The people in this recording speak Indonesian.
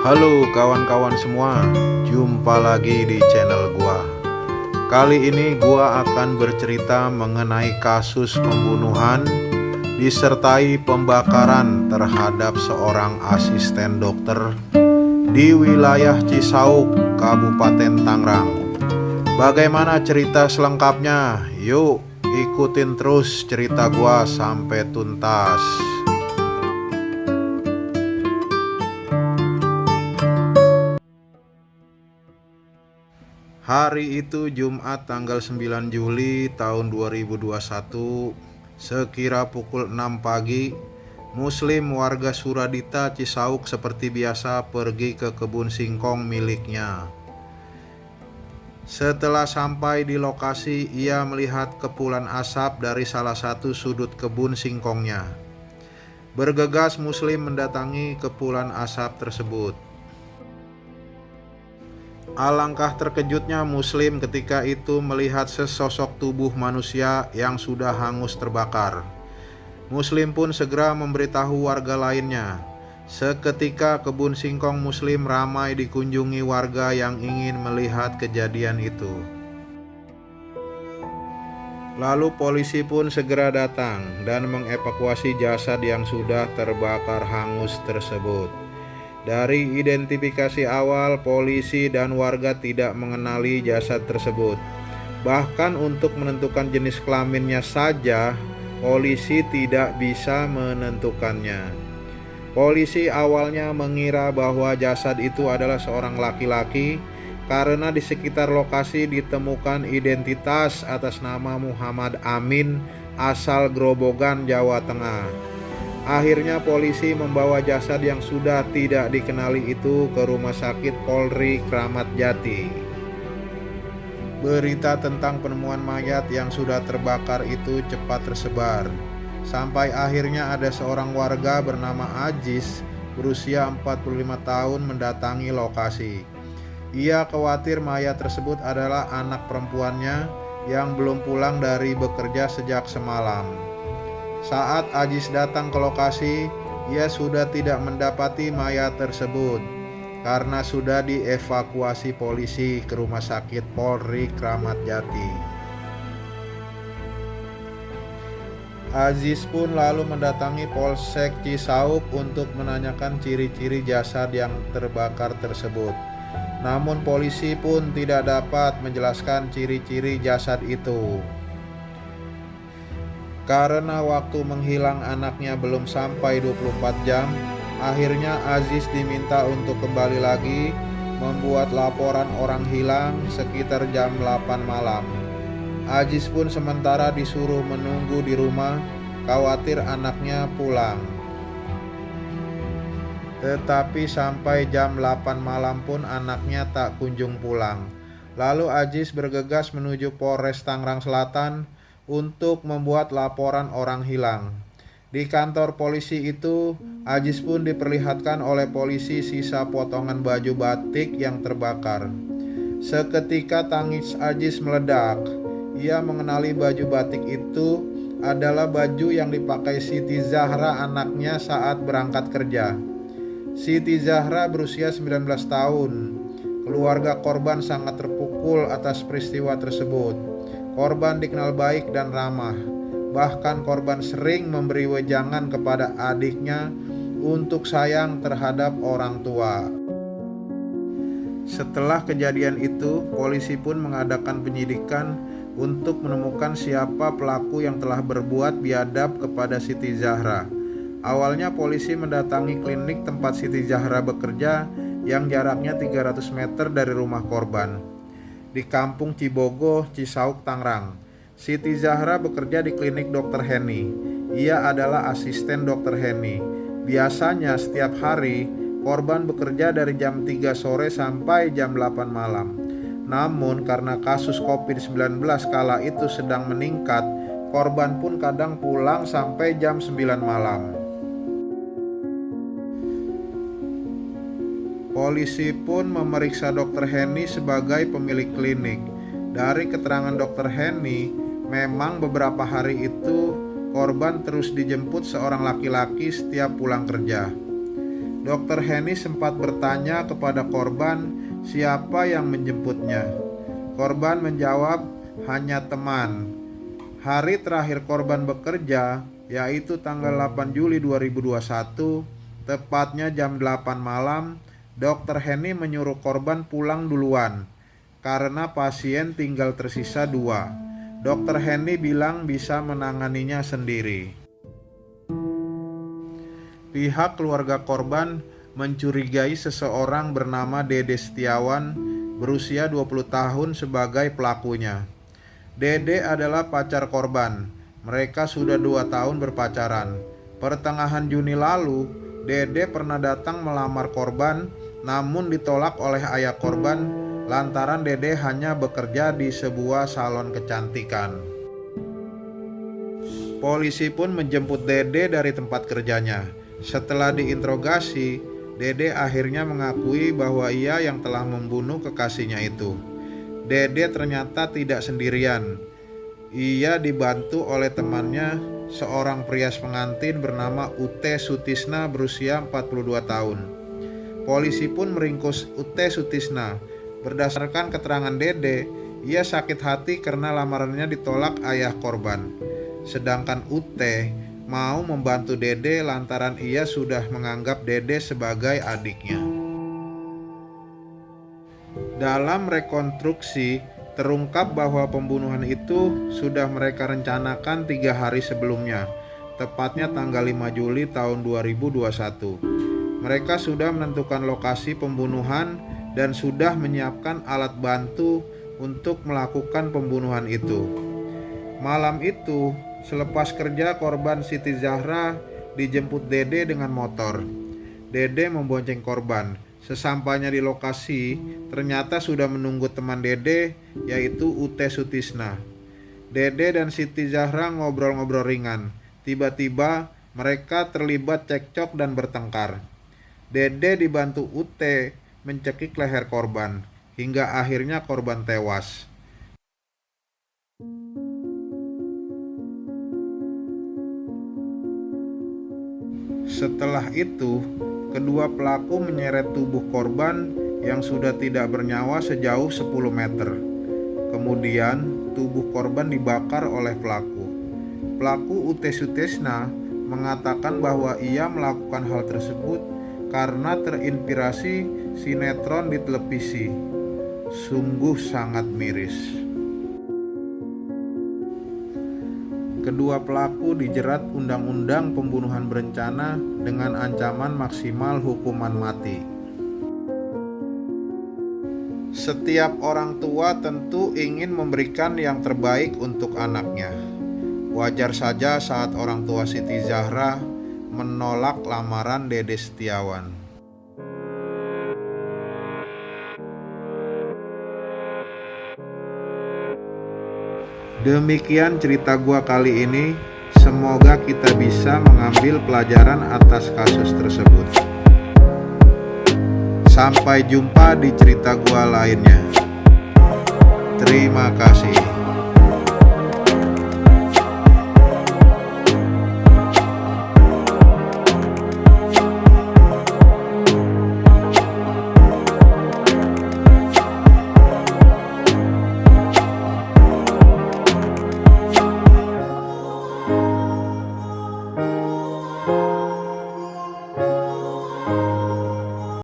Halo kawan-kawan semua, jumpa lagi di channel gua. Kali ini gua akan bercerita mengenai kasus pembunuhan disertai pembakaran terhadap seorang asisten dokter di wilayah Cisauk, Kabupaten Tangerang. Bagaimana cerita selengkapnya? Yuk ikutin terus cerita gua sampai tuntas. Hari itu Jumat tanggal 9 Juli tahun 2021, sekira pukul 6 pagi, Muslim warga Suradita Cisauk seperti biasa pergi ke kebun singkong miliknya. Setelah sampai di lokasi, ia melihat kepulan asap dari salah satu sudut kebun singkongnya. Bergegas Muslim mendatangi kepulan asap tersebut. Alangkah terkejutnya Muslim ketika itu melihat sesosok tubuh manusia yang sudah hangus terbakar. Muslim pun segera memberitahu warga lainnya. Seketika kebun singkong Muslim ramai dikunjungi warga yang ingin melihat kejadian itu. Lalu polisi pun segera datang dan mengevakuasi jasad yang sudah terbakar hangus tersebut. Dari identifikasi awal, polisi dan warga tidak mengenali jasad tersebut. Bahkan untuk menentukan jenis kelaminnya saja, polisi tidak bisa menentukannya. Polisi awalnya mengira bahwa jasad itu adalah seorang laki-laki karena di sekitar lokasi ditemukan identitas atas nama Muhammad Amin asal Grobogan, Jawa Tengah. Akhirnya polisi membawa jasad yang sudah tidak dikenali itu ke Rumah Sakit Polri Kramat Jati. Berita tentang penemuan mayat yang sudah terbakar itu cepat tersebar, sampai akhirnya ada seorang warga bernama Ajis berusia 45 tahun mendatangi lokasi. Ia khawatir mayat tersebut adalah anak perempuannya yang belum pulang dari bekerja sejak semalam. Saat Ajis datang ke lokasi, ia sudah tidak mendapati mayat tersebut karena sudah dievakuasi polisi ke Rumah Sakit Polri Kramat Jati. Ajis pun lalu mendatangi Polsek Cisauk untuk menanyakan ciri-ciri jasad yang terbakar tersebut. Namun polisi pun tidak dapat menjelaskan ciri-ciri jasad itu. Karena waktu menghilang anaknya belum sampai 24 jam, akhirnya Aziz diminta untuk kembali lagi membuat laporan orang hilang sekitar jam 8 malam. Aziz pun sementara disuruh menunggu di rumah, khawatir anaknya pulang. Tetapi sampai jam 8 malam pun anaknya tak kunjung pulang. Lalu Aziz bergegas menuju Polres Tangerang Selatan untuk membuat laporan orang hilang. Di kantor polisi itu, Ajis pun diperlihatkan oleh polisi sisa potongan baju batik yang terbakar. Seketika tangis Ajis meledak. Ia mengenali baju batik itu adalah baju yang dipakai Siti Zahra anaknya saat berangkat kerja. Siti Zahra berusia 19 tahun. Keluarga korban sangat terpukul atas peristiwa tersebut. Korban dikenal baik dan ramah. Bahkan korban sering memberi wejangan kepada adiknya untuk sayang terhadap orang tua. Setelah kejadian itu, polisi pun mengadakan penyidikan untuk menemukan siapa pelaku yang telah berbuat biadab kepada Siti Zahra. Awalnya polisi mendatangi klinik tempat Siti Zahra bekerja yang jaraknya 300 meter dari rumah korban, di Kampung Cibogo, Cisauk, Tangerang. Siti Zahra bekerja di klinik Dr. Heni. Ia adalah asisten Dr. Heni. Biasanya setiap hari korban bekerja dari jam 3 sore sampai jam 8 malam. Namun karena kasus COVID-19 kala itu sedang meningkat, korban pun kadang pulang sampai jam 9 malam. Polisi pun memeriksa Dr. Heni sebagai pemilik klinik. Dari keterangan Dr. Heni, memang beberapa hari itu korban terus dijemput seorang laki-laki setiap pulang kerja. Dokter Henny sempat bertanya kepada korban siapa yang menjemputnya. Korban menjawab, hanya teman. Hari terakhir korban bekerja, yaitu tanggal 8 Juli 2021, tepatnya jam 8 malam, Dokter Henny menyuruh korban pulang duluan karena pasien tinggal tersisa 2. Dokter Henny bilang bisa menanganinya sendiri. Pihak keluarga korban mencurigai seseorang bernama Dede Setiawan berusia 20 tahun sebagai pelakunya. Dede adalah pacar korban. Mereka sudah 2 tahun berpacaran. Pertengahan Juni lalu, Dede pernah datang melamar korban, namun ditolak oleh ayah korban lantaran Dede hanya bekerja di sebuah salon kecantikan. Polisi pun menjemput Dede dari tempat kerjanya. Setelah diinterogasi, Dede akhirnya mengakui bahwa ia yang telah membunuh kekasihnya itu. Dede ternyata tidak sendirian. Ia dibantu oleh temannya, seorang pria pengantin bernama Ute Sutisna berusia 42 tahun. Polisi pun meringkus Ute Sutisna. Berdasarkan keterangan Dede, ia sakit hati karena lamarannya ditolak ayah korban. Sedangkan Ute mau membantu Dede lantaran ia sudah menganggap Dede sebagai adiknya. Dalam rekonstruksi, terungkap bahwa pembunuhan itu sudah mereka rencanakan 3 hari sebelumnya, tepatnya tanggal 5 Juli tahun 2021. Mereka sudah menentukan lokasi pembunuhan dan sudah menyiapkan alat bantu untuk melakukan pembunuhan itu. Malam itu, selepas kerja, korban Siti Zahra dijemput Dede dengan motor. Dede membonceng korban. Sesampainya di lokasi, ternyata sudah menunggu teman Dede, yaitu Ute Sutisna. Dede dan Siti Zahra ngobrol-ngobrol ringan. Tiba-tiba mereka terlibat cekcok dan bertengkar. Dede dibantu Ute mencekik leher korban, hingga akhirnya korban tewas. Setelah itu, kedua pelaku menyeret tubuh korban yang sudah tidak bernyawa sejauh 10 meter. Kemudian, tubuh korban dibakar oleh pelaku. Pelaku Ute Sutisna mengatakan bahwa ia melakukan hal tersebut karena terinspirasi sinetron di televisi. Sungguh sangat miris. Kedua pelaku dijerat Undang-Undang Pembunuhan Berencana dengan ancaman maksimal hukuman mati. Setiap orang tua tentu ingin memberikan yang terbaik untuk anaknya. Wajar saja saat orang tua Siti Zahra menolak lamaran Dede Setiawan. Demikian cerita gua kali ini. Semoga kita bisa mengambil pelajaran atas kasus tersebut. Sampai jumpa di cerita gua lainnya. Terima kasih.